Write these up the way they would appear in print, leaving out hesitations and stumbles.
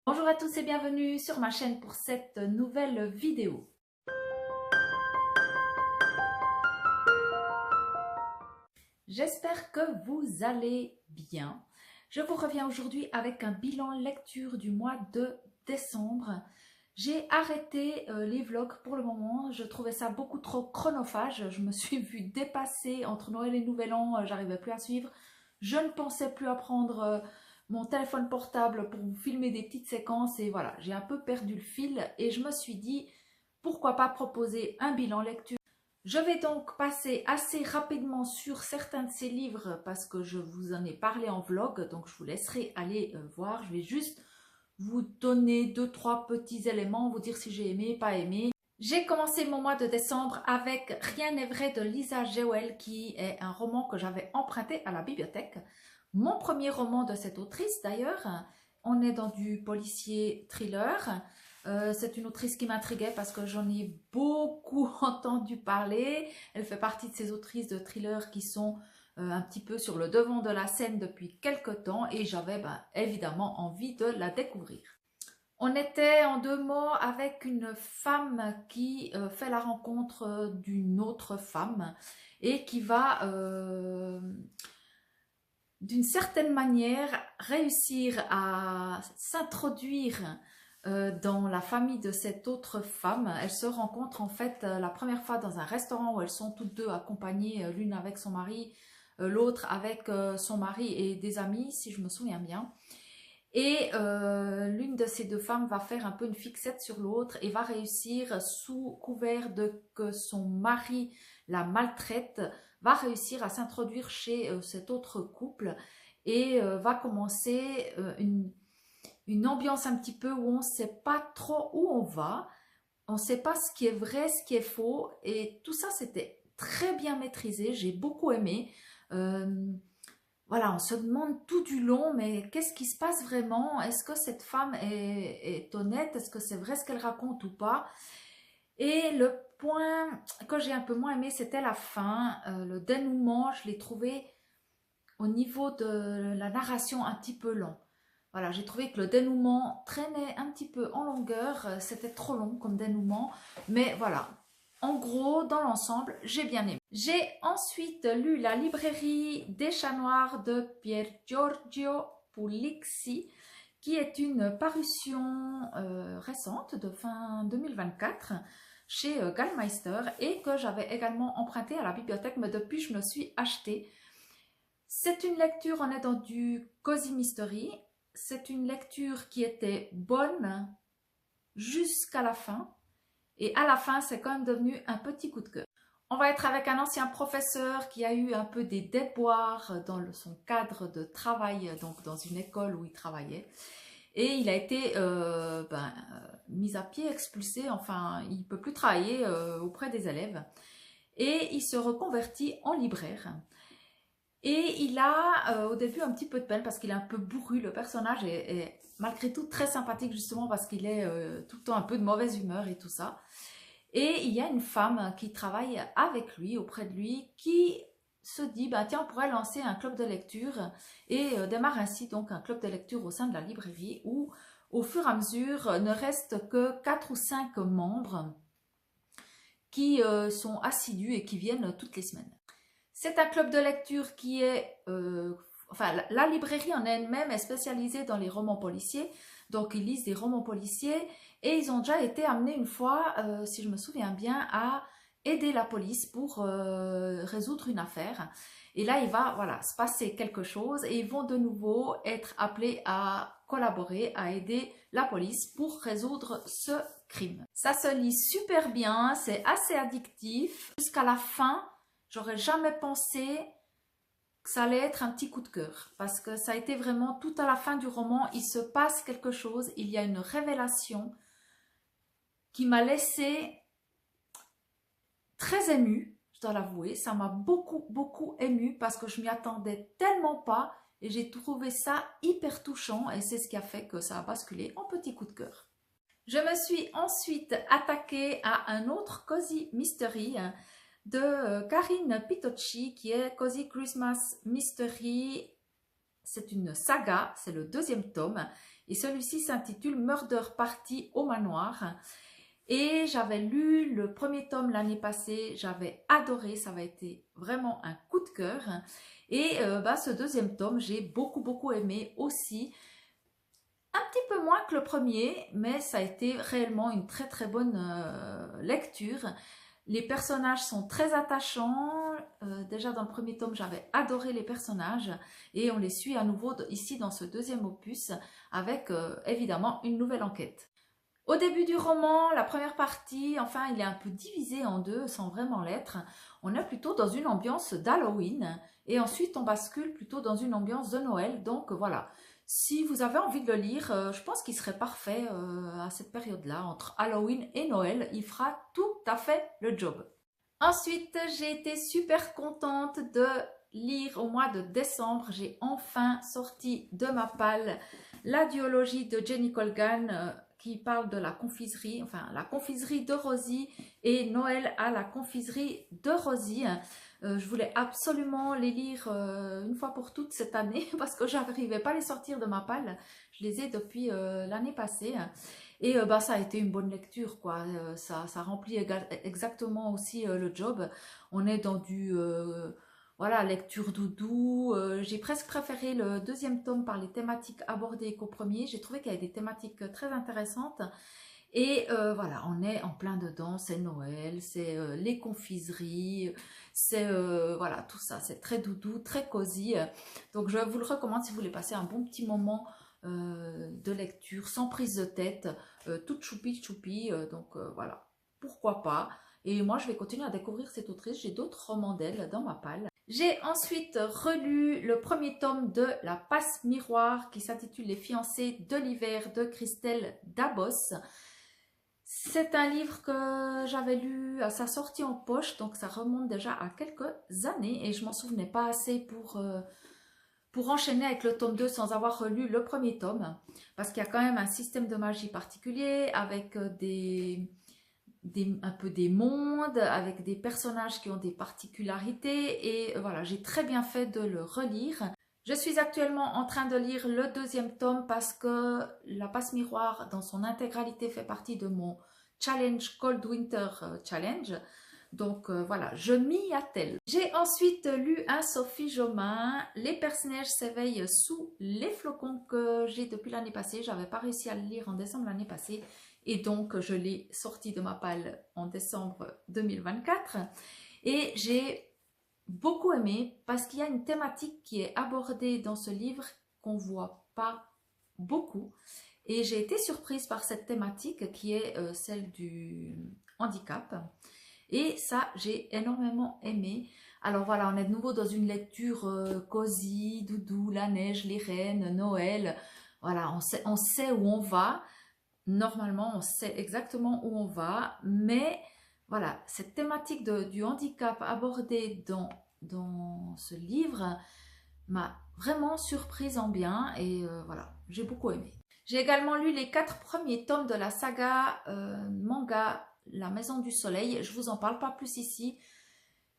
Bonjour à tous et bienvenue sur ma chaîne pour cette nouvelle vidéo. J'espère que vous allez bien. Je vous reviens aujourd'hui avec un bilan lecture du mois de décembre. J'ai arrêté les vlogs pour le moment, je trouvais ça beaucoup trop chronophage. Je me suis vue dépasser entre Noël et Nouvel An, j'arrivais plus à suivre. Je ne pensais plus à prendre mon téléphone portable pour vous filmer des petites séquences et voilà, j'ai un peu perdu le fil et je me suis dit pourquoi pas proposer un bilan lecture. Je vais donc passer assez rapidement sur certains de ces livres parce que je vous en ai parlé en vlog, donc je vous laisserai aller voir. Je vais juste vous donner 2-3 petits éléments, vous dire si j'ai aimé, pas aimé. J'ai commencé mon mois de décembre avec Rien n'est vrai de Lisa Jewell, qui est un roman que j'avais emprunté à la bibliothèque. Mon premier roman de cette autrice d'ailleurs. On est dans du policier thriller. C'est une autrice qui m'intriguait parce que j'en ai beaucoup entendu parler. Elle fait partie de ces autrices de thrillers qui sont un petit peu sur le devant de la scène depuis quelques temps et j'avais évidemment envie de la découvrir. On était en 2 mots avec une femme qui fait la rencontre d'une autre femme et qui va d'une certaine manière réussir à s'introduire dans la famille de cette autre femme. Elles se rencontrent en fait la première fois dans un restaurant où elles sont toutes deux accompagnées, l'une avec son mari, l'autre avec son mari et des amis, si je me souviens bien. Et l'une de ces deux femmes va faire un peu une fixette sur l'autre et va réussir, sous couvert de que son mari la maltraite, va réussir à s'introduire chez cet autre couple et va commencer une ambiance un petit peu où on ne sait pas trop où on va, on ne sait pas ce qui est vrai, ce qui est faux, et tout ça c'était très bien maîtrisé, j'ai beaucoup aimé. Voilà, on se demande tout du long, mais qu'est-ce qui se passe vraiment? Est-ce que cette femme est honnête? Est-ce que c'est vrai ce qu'elle raconte ou pas? Et le point que j'ai un peu moins aimé, c'était la fin. Le dénouement, je l'ai trouvé au niveau de la narration un petit peu long. Voilà, j'ai trouvé que le dénouement traînait un petit peu en longueur. C'était trop long comme dénouement. Mais voilà, en gros, dans l'ensemble, j'ai bien aimé. J'ai ensuite lu La librairie des chats noirs de Pier Giorgio Puglisi, qui est une parution récente de fin 2024 chez Gallmeister et que j'avais également emprunté à la bibliothèque, mais depuis je me suis acheté. C'est une lecture, on est dans du cozy mystery. C'est une lecture qui était bonne jusqu'à la fin. Et à la fin, c'est quand même devenu un petit coup de cœur. On va être avec un ancien professeur qui a eu un peu des déboires dans son cadre de travail, donc dans une école où il travaillait. Et il a été mis à pied, expulsé, enfin, il ne peut plus travailler auprès des élèves. Et il se reconvertit en libraire. Et il a au début un petit peu de peine parce qu'il est un peu bourru. Le personnage est malgré tout très sympathique justement parce qu'il est tout le temps un peu de mauvaise humeur et tout ça. Et il y a une femme qui travaille avec lui, auprès de lui, qui se dit, bah, tiens, on pourrait lancer un club de lecture et démarre ainsi donc un club de lecture au sein de la librairie où au fur et à mesure ne reste que 4 ou 5 membres qui sont assidus et qui viennent toutes les semaines. C'est un club de lecture qui est... enfin, la librairie en elle-même est spécialisée dans les romans policiers. Donc, ils lisent des romans policiers et ils ont déjà été amenés une fois, si je me souviens bien, à aider la police pour résoudre une affaire. Et là, il va voilà, se passer quelque chose et ils vont de nouveau être appelés à collaborer, à aider la police pour résoudre ce crime. Ça se lit super bien, c'est assez addictif. Jusqu'à la fin, j'aurais jamais pensé que ça allait être un petit coup de cœur parce que ça a été vraiment tout à la fin du roman, il se passe quelque chose, il y a une révélation qui m'a laissé très émue, je dois l'avouer. Ça m'a beaucoup émue parce que je m'y attendais tellement pas et j'ai trouvé ça hyper touchant et c'est ce qui a fait que ça a basculé en petit coup de cœur. Je me suis ensuite attaquée à un autre cozy mystery de Karine Pitocci qui est Cozy Christmas Mystery. C'est une saga, c'est le 2e tome Et celui-ci s'intitule Murder Party au manoir. Et j'avais lu le premier tome l'année passée, j'avais adoré, ça avait été vraiment un coup de cœur. Et ce deuxième tome, j'ai beaucoup aimé aussi. Un petit peu moins que le premier, mais ça a été réellement une très bonne lecture. Les personnages sont très attachants. Déjà dans le premier tome, j'avais adoré les personnages et on les suit à nouveau ici dans ce deuxième opus avec évidemment une nouvelle enquête. Au début du roman, la première partie, enfin, il est un peu divisé en deux, sans vraiment l'être. On est plutôt dans une ambiance d'Halloween et ensuite on bascule plutôt dans une ambiance de Noël. Donc voilà, si vous avez envie de le lire, je pense qu'il serait parfait à cette période-là, entre Halloween et Noël. Il fera tout à fait le job. Ensuite, j'ai été super contente de lire au mois de décembre. J'ai enfin sorti de ma palle la duologie de Jenny Colgan qui parle de la confiserie, enfin la confiserie de Rosie et Noël à la confiserie de Rosie. Je voulais absolument les lire une fois pour toutes cette année parce que je n'arrivais pas à les sortir de ma palle. Je les ai depuis l'année passée. Et ça a été une bonne lecture, quoi. Ça remplit exactement aussi le job. On est dans du voilà, lecture doudou. J'ai presque préféré le deuxième tome par les thématiques abordées qu'au premier. J'ai trouvé qu'il y avait des thématiques très intéressantes. Et voilà, on est en plein dedans. C'est Noël, c'est les confiseries, c'est voilà, tout ça. C'est très doudou, très cosy. Donc je vous le recommande si vous voulez passer un bon petit moment de lecture, sans prise de tête, toute choupi. Donc voilà, pourquoi pas. Et moi, je vais continuer à découvrir cette autrice. J'ai d'autres romans d'elle dans ma palle. J'ai ensuite relu le premier tome de La Passe Miroir qui s'intitule Les fiancés de l'hiver de Christelle Dabos. C'est un livre que j'avais lu à sa sortie en poche, donc ça remonte déjà à quelques années et je m'en souvenais pas assez pour enchaîner avec le tome 2 sans avoir relu le premier tome, parce qu'il y a quand même un système de magie particulier avec un peu des mondes, avec des personnages qui ont des particularités et voilà, j'ai très bien fait de le relire. Je suis actuellement en train de lire le deuxième tome parce que La Passe Miroir dans son intégralité fait partie de mon challenge Cold Winter Challenge. Donc voilà, je m'y attelle. J'ai ensuite lu un Sophie Jomain, Les personnages s'éveillent sous les flocons que j'ai depuis l'année passée. J'avais pas réussi à le lire en décembre l'année passée et donc je l'ai sorti de ma palle en décembre 2024. Et j'ai beaucoup aimé parce qu'il y a une thématique qui est abordée dans ce livre qu'on voit pas beaucoup. Et j'ai été surprise par cette thématique qui est celle du handicap. Et ça, j'ai énormément aimé. Alors voilà, on est de nouveau dans une lecture cosy, doudou, la neige, les rennes, Noël. Voilà, on sait où on va. Normalement, on sait exactement où on va. Mais voilà, cette thématique du handicap abordée dans ce livre m'a vraiment surprise en bien. Et voilà, j'ai beaucoup aimé. J'ai également lu les 4 premiers tomes de la saga manga La Maison du Soleil. Je vous en parle pas plus ici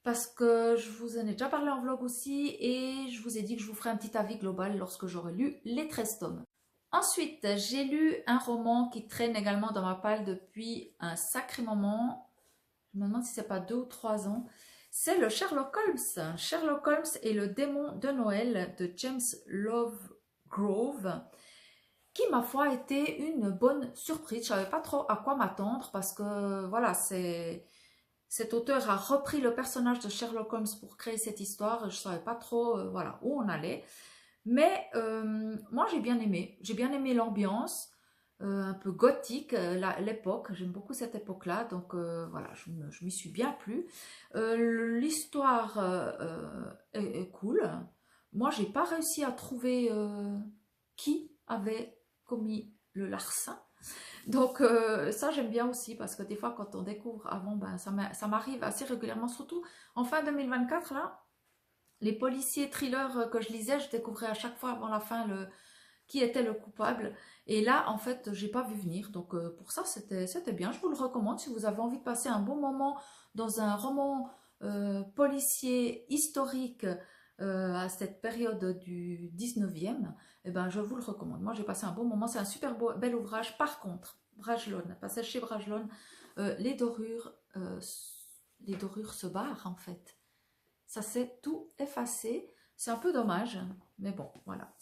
parce que je vous en ai déjà parlé en vlog aussi et je vous ai dit que je vous ferai un petit avis global lorsque j'aurai lu les 13 tomes. Ensuite, j'ai lu un roman qui traîne également dans ma palle depuis un sacré moment. Je me demande si c'est pas 2 ou 3 ans. C'est le Sherlock Holmes. Sherlock Holmes et le démon de Noël de James Lovegrove, qui ma foi était une bonne surprise. Je ne savais pas trop à quoi m'attendre parce que voilà, cet auteur a repris le personnage de Sherlock Holmes pour créer cette histoire. Je ne savais pas trop voilà, où on allait. Mais moi j'ai bien aimé. J'ai bien aimé l'ambiance, un peu gothique, l'époque. J'aime beaucoup cette époque-là. Donc voilà, je m'y suis bien plu. L'histoire est cool. Moi j'ai pas réussi à trouver qui avait commis le larcin. Donc ça j'aime bien aussi parce que des fois quand on découvre avant, ben, ça m'arrive assez régulièrement, surtout en fin 2024 là, les policiers thrillers que je lisais, je découvrais à chaque fois avant la fin qui était le coupable. Et là en fait j'ai pas vu venir, donc pour ça c'était bien. Je vous le recommande si vous avez envie de passer un bon moment dans un roman policier historique à cette période du 19e, eh ben, je vous le recommande. Moi, j'ai passé un bon moment. C'est un super bel ouvrage. Par contre, Bragelonne, passage chez Bragelonne, les dorures se barrent en fait. Ça s'est tout effacé. C'est un peu dommage, mais bon, voilà.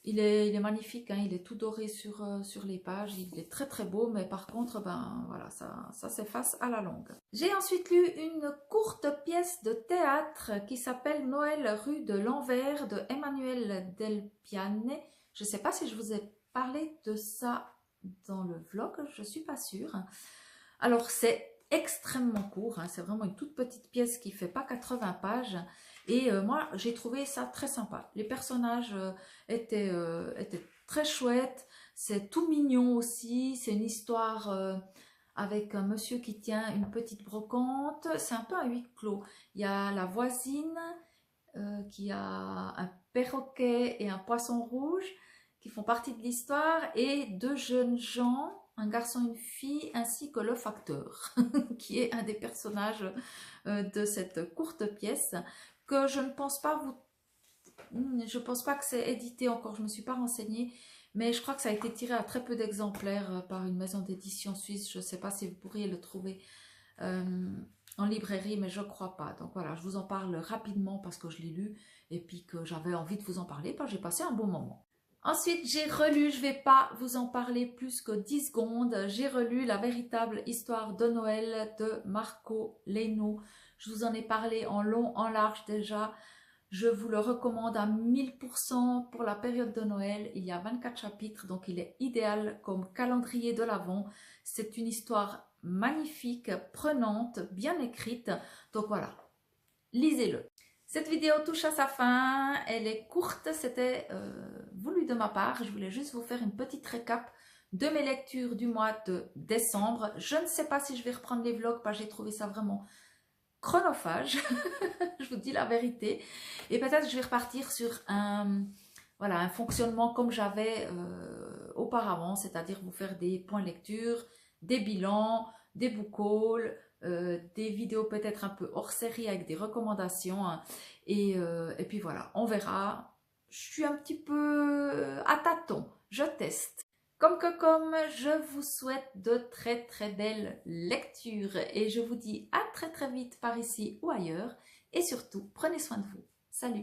Il est magnifique, hein, il est tout doré sur les pages, il est très très beau, mais par contre, ben voilà, ça s'efface à la longue. J'ai ensuite lu une courte pièce de théâtre qui s'appelle Noël rue de l'Anvers de Emmanuel Del Piane. Je ne sais pas si je vous ai parlé de ça dans le vlog, je ne suis pas sûre. Alors c'est extrêmement court, hein, c'est vraiment une toute petite pièce qui ne fait pas 80 pages. Et moi, j'ai trouvé ça très sympa. Les personnages étaient très chouettes. C'est tout mignon aussi. C'est une histoire avec un monsieur qui tient une petite brocante. C'est un peu un huis clos. Il y a la voisine qui a un perroquet et un poisson rouge qui font partie de l'histoire. Et deux jeunes gens, un garçon et une fille, ainsi que le facteur, qui est un des personnages de cette courte pièce. Que je ne pense pas je pense pas que c'est édité encore, je ne me suis pas renseignée, mais je crois que ça a été tiré à très peu d'exemplaires par une maison d'édition suisse. Je ne sais pas si vous pourriez le trouver en librairie, mais je ne crois pas. Donc voilà, je vous en parle rapidement parce que je l'ai lu et puis que j'avais envie de vous en parler, parce que j'ai passé un bon moment. Ensuite, j'ai relu, je ne vais pas vous en parler plus que 10 secondes, j'ai relu La véritable histoire de Noël de Marco Leno. Je vous en ai parlé en long, en large déjà. Je vous le recommande à 1000% pour la période de Noël. Il y a 24 chapitres, donc il est idéal comme calendrier de l'Avent. C'est une histoire magnifique, prenante, bien écrite. Donc voilà, lisez-le. Cette vidéo touche à sa fin, elle est courte, c'était voulu de ma part. Je voulais juste vous faire une petite récap de mes lectures du mois de décembre. Je ne sais pas si je vais reprendre les vlogs, parce que j'ai trouvé ça vraiment chronophage, je vous dis la vérité. Et peut-être que je vais repartir sur voilà, un fonctionnement comme j'avais auparavant, c'est-à-dire vous faire des points de lecture, des bilans, des book hauls, des vidéos peut-être un peu hors série avec des recommandations. Hein. Et puis voilà, on verra. Je suis un petit peu à tâtons, je teste. Comme, je vous souhaite de très très belles lectures et je vous dis à très très vite par ici ou ailleurs. Et surtout, prenez soin de vous. Salut!